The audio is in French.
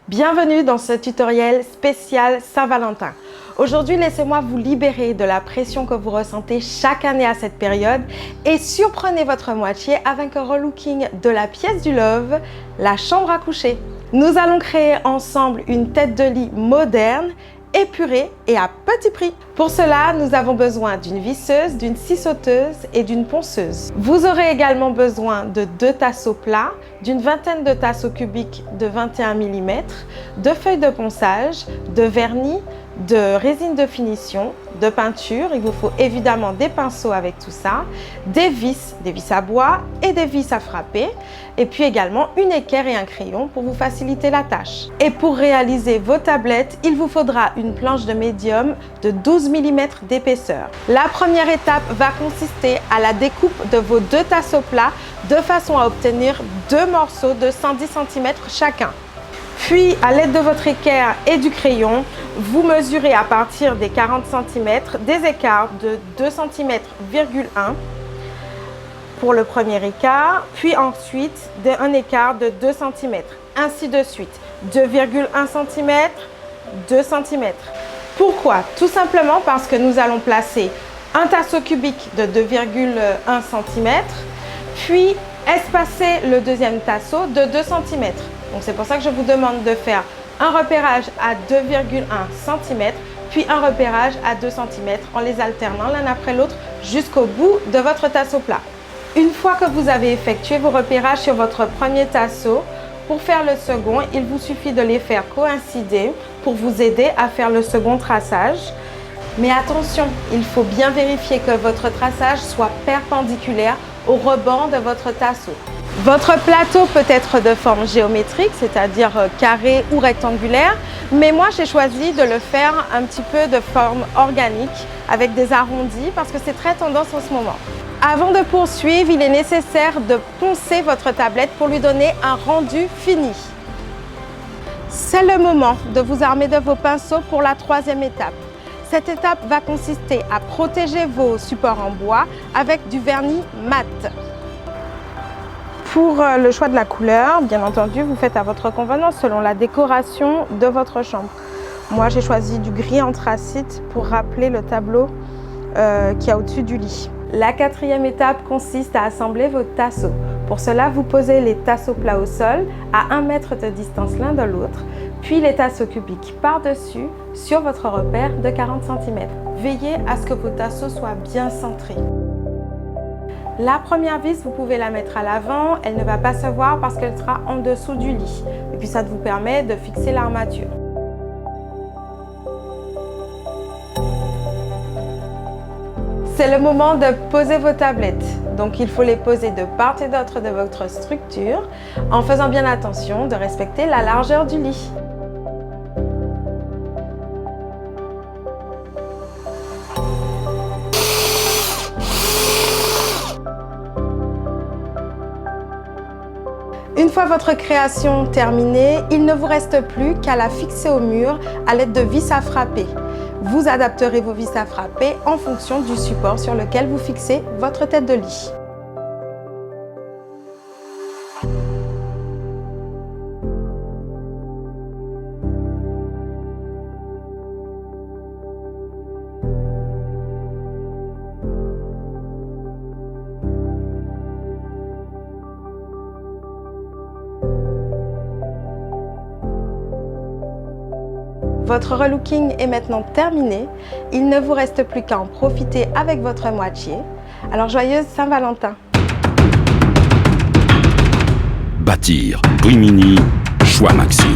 Bienvenue dans ce tutoriel spécial Saint-Valentin. Aujourd'hui, laissez-moi vous libérer de la pression que vous ressentez chaque année à cette période et surprenez votre moitié avec un relooking de la pièce du love, la chambre à coucher. Nous allons créer ensemble une tête de lit moderne, épurée et à petit prix. Pour cela, nous avons besoin d'une visseuse, d'une scie sauteuse et d'une ponceuse. Vous aurez également besoin de 2 tasseaux plats, d'une vingtaine de tasseaux cubiques de 21 mm, de feuilles de ponçage, de vernis, de résine de finition, de peinture. Il vous faut évidemment des pinceaux avec tout ça, des vis à bois et des vis à frapper, et puis également une équerre et un crayon pour vous faciliter la tâche. Et pour réaliser vos tablettes, il vous faudra une planche de médium de 12 mm d'épaisseur. La première étape va consister à la découpe de vos 2 tasseaux plats de façon à obtenir 2 morceaux de 110 cm chacun. Puis, à l'aide de votre équerre et du crayon, vous mesurez à partir des 40 cm des écarts de 2 cm,1 pour le premier écart, puis ensuite un écart de 2 cm, ainsi de suite, 2,1 cm, 2 cm. Pourquoi? Tout simplement parce que nous allons placer un tasseau cubique de 2,1 cm, puis espacer le deuxième tasseau de 2 cm. Donc c'est pour ça que je vous demande de faire un repérage à 2,1 cm, puis un repérage à 2 cm en les alternant l'un après l'autre jusqu'au bout de votre tasseau plat. Une fois que vous avez effectué vos repérages sur votre premier tasseau, pour faire le second, il vous suffit de les faire coïncider pour vous aider à faire le second traçage. Mais attention, il faut bien vérifier que votre traçage soit perpendiculaire au rebord de votre tasseau. Votre plateau peut être de forme géométrique, c'est-à-dire carré ou rectangulaire, mais moi j'ai choisi de le faire un petit peu de forme organique avec des arrondis parce que c'est très tendance en ce moment. Avant de poursuivre, il est nécessaire de poncer votre tablette pour lui donner un rendu fini. C'est le moment de vous armer de vos pinceaux pour la troisième étape. Cette étape va consister à protéger vos supports en bois avec du vernis mat. Pour le choix de la couleur, bien entendu, vous faites à votre convenance selon la décoration de votre chambre. Moi, j'ai choisi du gris anthracite pour rappeler le tableau qui est au-dessus du lit. La quatrième étape consiste à assembler vos tasseaux. Pour cela, vous posez les tasseaux plats au sol à 1 mètre de distance l'un de l'autre, puis les tasseaux cubiques par-dessus sur votre repère de 40 cm. Veillez à ce que vos tasseaux soient bien centrés. La première vis, vous pouvez la mettre à l'avant, elle ne va pas se voir parce qu'elle sera en dessous du lit. Et puis ça vous permet de fixer l'armature. C'est le moment de poser vos tablettes. Donc il faut les poser de part et d'autre de votre structure en faisant bien attention de respecter la largeur du lit. Une fois votre création terminée, il ne vous reste plus qu'à la fixer au mur à l'aide de vis à frapper. Vous adapterez vos vis à frapper en fonction du support sur lequel vous fixez votre tête de lit. Votre relooking est maintenant terminé. Il ne vous reste plus qu'à en profiter avec votre moitié. Alors joyeuse Saint-Valentin! Bâtir, Rimini, Choix Maxi.